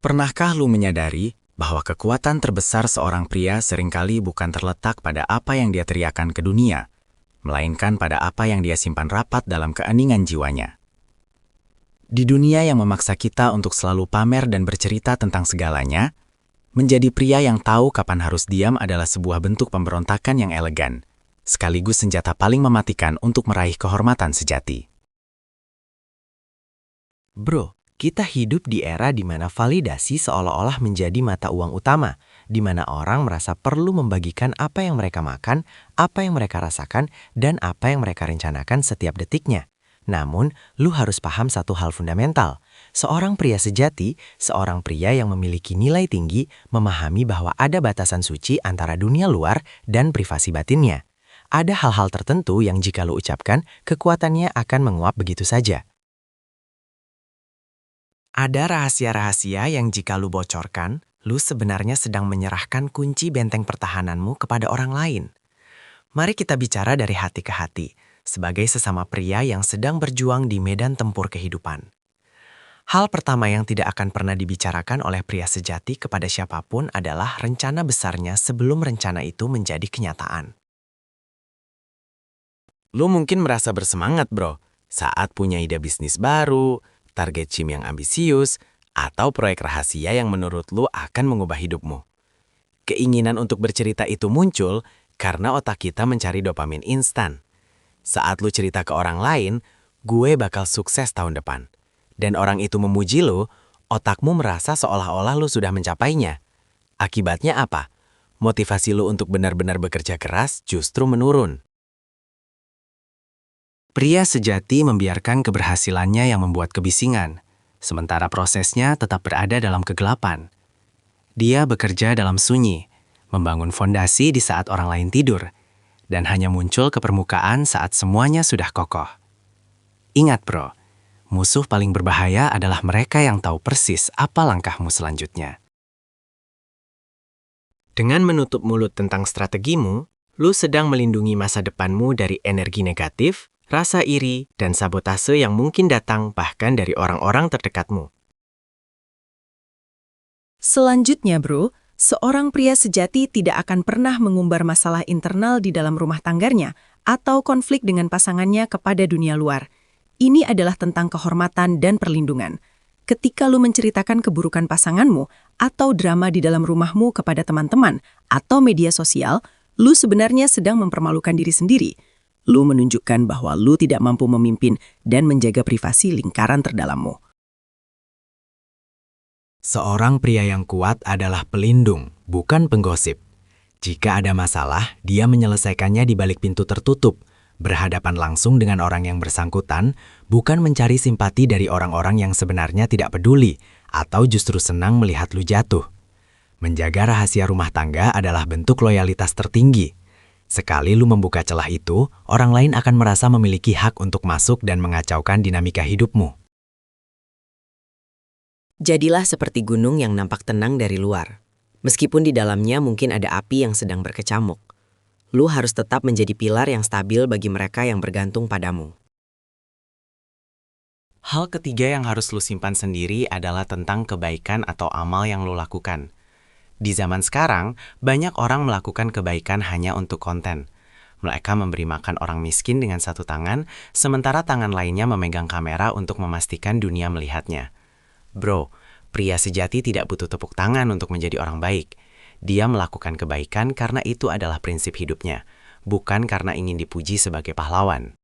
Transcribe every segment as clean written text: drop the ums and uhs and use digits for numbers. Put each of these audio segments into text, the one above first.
Pernahkah lu menyadari bahwa kekuatan terbesar seorang pria seringkali bukan terletak pada apa yang dia teriakan ke dunia, melainkan pada apa yang dia simpan rapat dalam keheningan jiwanya? Di dunia yang memaksa kita untuk selalu pamer dan bercerita tentang segalanya, menjadi pria yang tahu kapan harus diam adalah sebuah bentuk pemberontakan yang elegan, sekaligus senjata paling mematikan untuk meraih kehormatan sejati. Bro, kita hidup di era di mana validasi seolah-olah menjadi mata uang utama, di mana orang merasa perlu membagikan apa yang mereka makan, apa yang mereka rasakan, dan apa yang mereka rencanakan setiap detiknya. Namun, lu harus paham satu hal fundamental. Seorang pria sejati, seorang pria yang memiliki nilai tinggi, memahami bahwa ada batasan suci antara dunia luar dan privasi batinnya. Ada hal-hal tertentu yang jika lu ucapkan, kekuatannya akan menguap begitu saja. Ada rahasia-rahasia yang jika lu bocorkan, lu sebenarnya sedang menyerahkan kunci benteng pertahananmu kepada orang lain. Mari kita bicara dari hati ke hati, sebagai sesama pria yang sedang berjuang di medan tempur kehidupan. Hal pertama yang tidak akan pernah dibicarakan oleh pria sejati kepada siapapun adalah rencana besarnya sebelum rencana itu menjadi kenyataan. Lu mungkin merasa bersemangat, bro, saat punya ide bisnis baru, target gym yang ambisius, atau proyek rahasia yang menurut lu akan mengubah hidupmu. Keinginan untuk bercerita itu muncul karena otak kita mencari dopamin instan. Saat lu cerita ke orang lain, gue bakal sukses tahun depan. Dan orang itu memuji lu, otakmu merasa seolah-olah lu sudah mencapainya. Akibatnya apa? Motivasi lu untuk benar-benar bekerja keras justru menurun. Pria sejati membiarkan keberhasilannya yang membuat kebisingan, sementara prosesnya tetap berada dalam kegelapan. Dia bekerja dalam sunyi, membangun fondasi di saat orang lain tidur, dan hanya muncul ke permukaan saat semuanya sudah kokoh. Ingat bro, musuh paling berbahaya adalah mereka yang tahu persis apa langkahmu selanjutnya. Dengan menutup mulut tentang strategimu, lu sedang melindungi masa depanmu dari energi negatif, rasa iri, dan sabotase yang mungkin datang bahkan dari orang-orang terdekatmu. Selanjutnya bro, seorang pria sejati tidak akan pernah mengumbar masalah internal di dalam rumah tangganya atau konflik dengan pasangannya kepada dunia luar. Ini adalah tentang kehormatan dan perlindungan. Ketika lu menceritakan keburukan pasanganmu atau drama di dalam rumahmu kepada teman-teman atau media sosial, lu sebenarnya sedang mempermalukan diri sendiri. Lu menunjukkan bahwa lu tidak mampu memimpin dan menjaga privasi lingkaran terdalammu. Seorang pria yang kuat adalah pelindung, bukan penggosip. Jika ada masalah, dia menyelesaikannya di balik pintu tertutup, berhadapan langsung dengan orang yang bersangkutan, bukan mencari simpati dari orang-orang yang sebenarnya tidak peduli atau justru senang melihat lu jatuh. Menjaga rahasia rumah tangga adalah bentuk loyalitas tertinggi. Sekali lu membuka celah itu, orang lain akan merasa memiliki hak untuk masuk dan mengacaukan dinamika hidupmu. Jadilah seperti gunung yang nampak tenang dari luar. Meskipun di dalamnya mungkin ada api yang sedang berkecamuk. Lu harus tetap menjadi pilar yang stabil bagi mereka yang bergantung padamu. Hal ketiga yang harus lu simpan sendiri adalah tentang kebaikan atau amal yang lu lakukan. Di zaman sekarang, banyak orang melakukan kebaikan hanya untuk konten. Mereka memberi makan orang miskin dengan satu tangan, sementara tangan lainnya memegang kamera untuk memastikan dunia melihatnya. Bro, pria sejati tidak butuh tepuk tangan untuk menjadi orang baik. Dia melakukan kebaikan karena itu adalah prinsip hidupnya, bukan karena ingin dipuji sebagai pahlawan.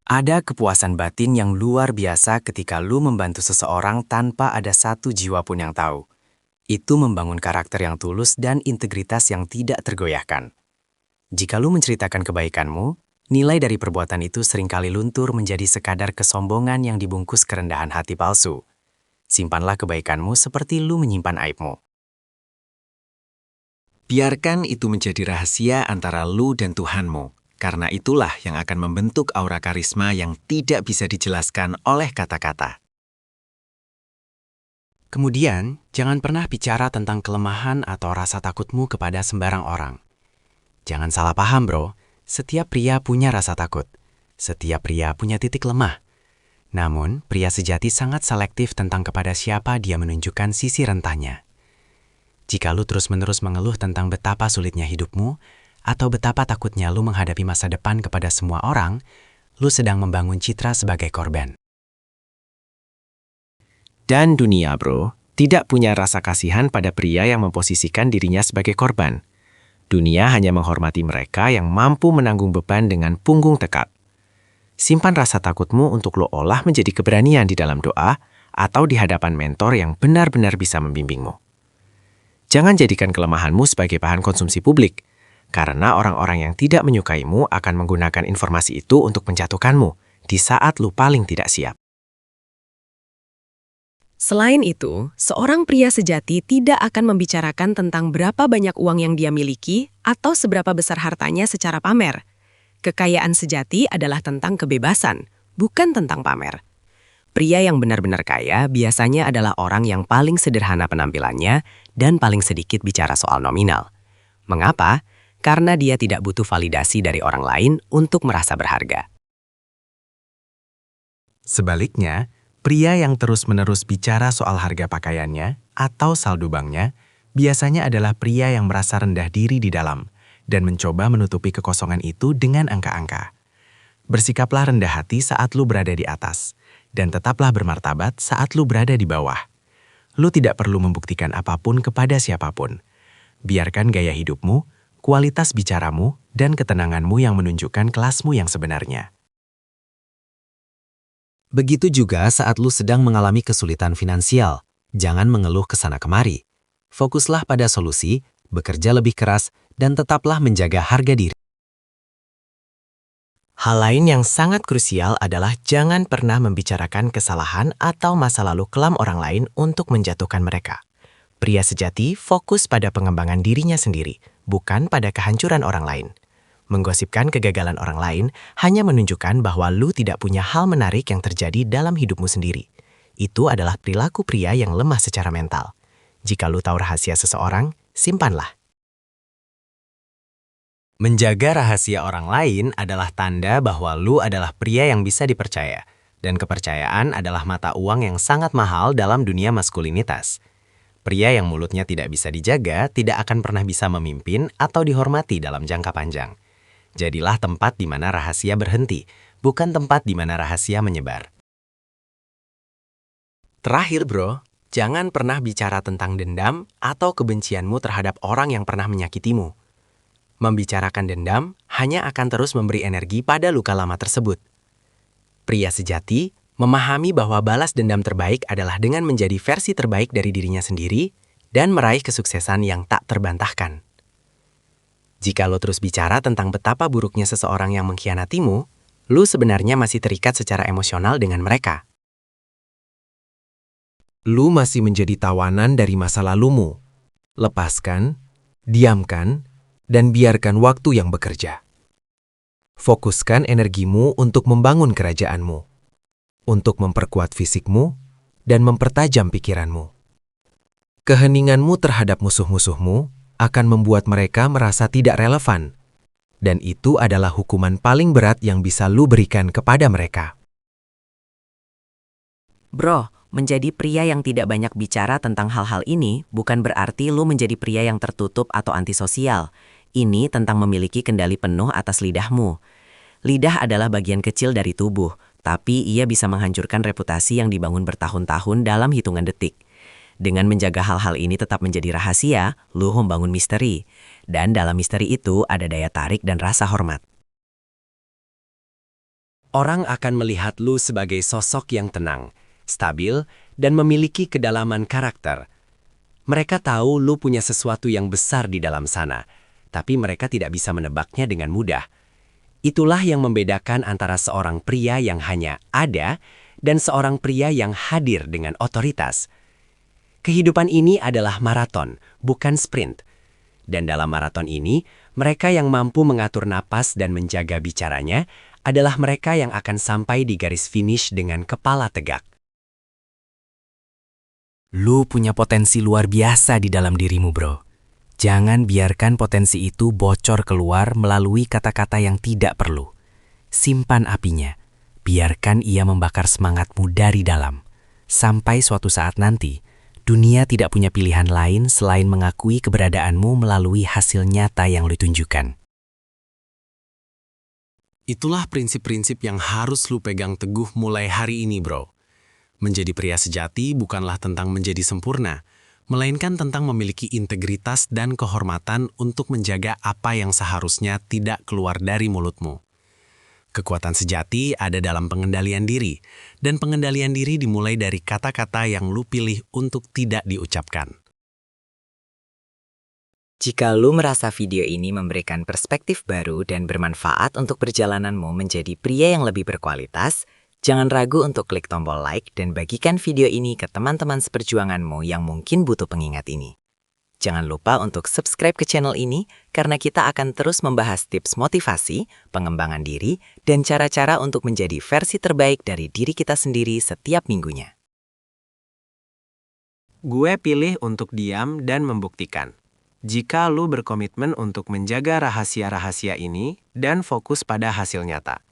Ada kepuasan batin yang luar biasa ketika lu membantu seseorang tanpa ada satu jiwa pun yang tahu. Itu membangun karakter yang tulus dan integritas yang tidak tergoyahkan. Jika lu menceritakan kebaikanmu, nilai dari perbuatan itu seringkali luntur menjadi sekadar kesombongan yang dibungkus kerendahan hati palsu. Simpanlah kebaikanmu seperti lu menyimpan aibmu. Biarkan itu menjadi rahasia antara lu dan Tuhanmu, karena itulah yang akan membentuk aura karisma yang tidak bisa dijelaskan oleh kata-kata. Kemudian, jangan pernah bicara tentang kelemahan atau rasa takutmu kepada sembarang orang. Jangan salah paham, bro. Setiap pria punya rasa takut. Setiap pria punya titik lemah. Namun, pria sejati sangat selektif tentang kepada siapa dia menunjukkan sisi rentahnya. Jika lu terus-menerus mengeluh tentang betapa sulitnya hidupmu, atau betapa takutnya lu menghadapi masa depan kepada semua orang, lu sedang membangun citra sebagai korban. Dan dunia, bro, tidak punya rasa kasihan pada pria yang memposisikan dirinya sebagai korban. Dunia hanya menghormati mereka yang mampu menanggung beban dengan punggung tekad. Simpan rasa takutmu untuk lo olah menjadi keberanian di dalam doa atau di hadapan mentor yang benar-benar bisa membimbingmu. Jangan jadikan kelemahanmu sebagai bahan konsumsi publik, karena orang-orang yang tidak menyukaimu akan menggunakan informasi itu untuk menjatuhkanmu di saat lu paling tidak siap. Selain itu, seorang pria sejati tidak akan membicarakan tentang berapa banyak uang yang dia miliki atau seberapa besar hartanya secara pamer. Kekayaan sejati adalah tentang kebebasan, bukan tentang pamer. Pria yang benar-benar kaya biasanya adalah orang yang paling sederhana penampilannya dan paling sedikit bicara soal nominal. Mengapa? Karena dia tidak butuh validasi dari orang lain untuk merasa berharga. Sebaliknya, pria yang terus-menerus bicara soal harga pakaiannya atau saldo banknya biasanya adalah pria yang merasa rendah diri di dalam dan mencoba menutupi kekosongan itu dengan angka-angka. Bersikaplah rendah hati saat lu berada di atas, dan tetaplah bermartabat saat lu berada di bawah. Lu tidak perlu membuktikan apapun kepada siapapun. Biarkan gaya hidupmu, kualitas bicaramu, dan ketenanganmu yang menunjukkan kelasmu yang sebenarnya. Begitu juga saat lu sedang mengalami kesulitan finansial. Jangan mengeluh kesana kemari. Fokuslah pada solusi, bekerja lebih keras, dan tetaplah menjaga harga diri. Hal lain yang sangat krusial adalah jangan pernah membicarakan kesalahan atau masa lalu kelam orang lain untuk menjatuhkan mereka. Pria sejati fokus pada pengembangan dirinya sendiri, bukan pada kehancuran orang lain. Menggosipkan kegagalan orang lain hanya menunjukkan bahwa lu tidak punya hal menarik yang terjadi dalam hidupmu sendiri. Itu adalah perilaku pria yang lemah secara mental. Jika lu tahu rahasia seseorang, simpanlah. Menjaga rahasia orang lain adalah tanda bahwa lu adalah pria yang bisa dipercaya, dan kepercayaan adalah mata uang yang sangat mahal dalam dunia maskulinitas. Pria yang mulutnya tidak bisa dijaga tidak akan pernah bisa memimpin atau dihormati dalam jangka panjang. Jadilah tempat di mana rahasia berhenti, bukan tempat di mana rahasia menyebar. Terakhir, bro, jangan pernah bicara tentang dendam atau kebencianmu terhadap orang yang pernah menyakitimu. Membicarakan dendam hanya akan terus memberi energi pada luka lama tersebut. Pria sejati memahami bahwa balas dendam terbaik adalah dengan menjadi versi terbaik dari dirinya sendiri dan meraih kesuksesan yang tak terbantahkan. Jika lo terus bicara tentang betapa buruknya seseorang yang mengkhianatimu, lo sebenarnya masih terikat secara emosional dengan mereka. Lu masih menjadi tawanan dari masa lalumu. Lepaskan, diamkan, dan biarkan waktu yang bekerja. Fokuskan energimu untuk membangun kerajaanmu, untuk memperkuat fisikmu, dan mempertajam pikiranmu. Keheninganmu terhadap musuh-musuhmu akan membuat mereka merasa tidak relevan, dan itu adalah hukuman paling berat yang bisa lu berikan kepada mereka. Bro, menjadi pria yang tidak banyak bicara tentang hal-hal ini bukan berarti lu menjadi pria yang tertutup atau antisosial. Ini tentang memiliki kendali penuh atas lidahmu. Lidah adalah bagian kecil dari tubuh, tapi ia bisa menghancurkan reputasi yang dibangun bertahun-tahun dalam hitungan detik. Dengan menjaga hal-hal ini tetap menjadi rahasia, lu membangun misteri. Dan dalam misteri itu ada daya tarik dan rasa hormat. Orang akan melihat lu sebagai sosok yang tenang, stabil, dan memiliki kedalaman karakter. Mereka tahu lu punya sesuatu yang besar di dalam sana, tapi mereka tidak bisa menebaknya dengan mudah. Itulah yang membedakan antara seorang pria yang hanya ada dan seorang pria yang hadir dengan otoritas. Kehidupan ini adalah maraton, bukan sprint. Dan dalam maraton ini, mereka yang mampu mengatur napas dan menjaga bicaranya adalah mereka yang akan sampai di garis finish dengan kepala tegak. Lu punya potensi luar biasa di dalam dirimu, bro. Jangan biarkan potensi itu bocor keluar melalui kata-kata yang tidak perlu. Simpan apinya. Biarkan ia membakar semangatmu dari dalam. Sampai suatu saat nanti, dunia tidak punya pilihan lain selain mengakui keberadaanmu melalui hasil nyata yang lu tunjukkan. Itulah prinsip-prinsip yang harus lu pegang teguh mulai hari ini, bro. Menjadi pria sejati bukanlah tentang menjadi sempurna, melainkan tentang memiliki integritas dan kehormatan untuk menjaga apa yang seharusnya tidak keluar dari mulutmu. Kekuatan sejati ada dalam pengendalian diri, dan pengendalian diri dimulai dari kata-kata yang lu pilih untuk tidak diucapkan. Jika lu merasa video ini memberikan perspektif baru dan bermanfaat untuk perjalananmu menjadi pria yang lebih berkualitas, jangan ragu untuk klik tombol like dan bagikan video ini ke teman-teman seperjuanganmu yang mungkin butuh pengingat ini. Jangan lupa untuk subscribe ke channel ini karena kita akan terus membahas tips motivasi, pengembangan diri, dan cara-cara untuk menjadi versi terbaik dari diri kita sendiri setiap minggunya. Gue pilih untuk diam dan membuktikan. Jika lu berkomitmen untuk menjaga rahasia-rahasia ini dan fokus pada hasil nyata.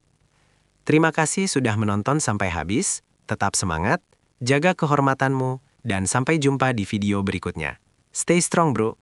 Terima kasih sudah menonton sampai habis, tetap semangat, jaga kehormatanmu, dan sampai jumpa di video berikutnya. Stay strong, bro!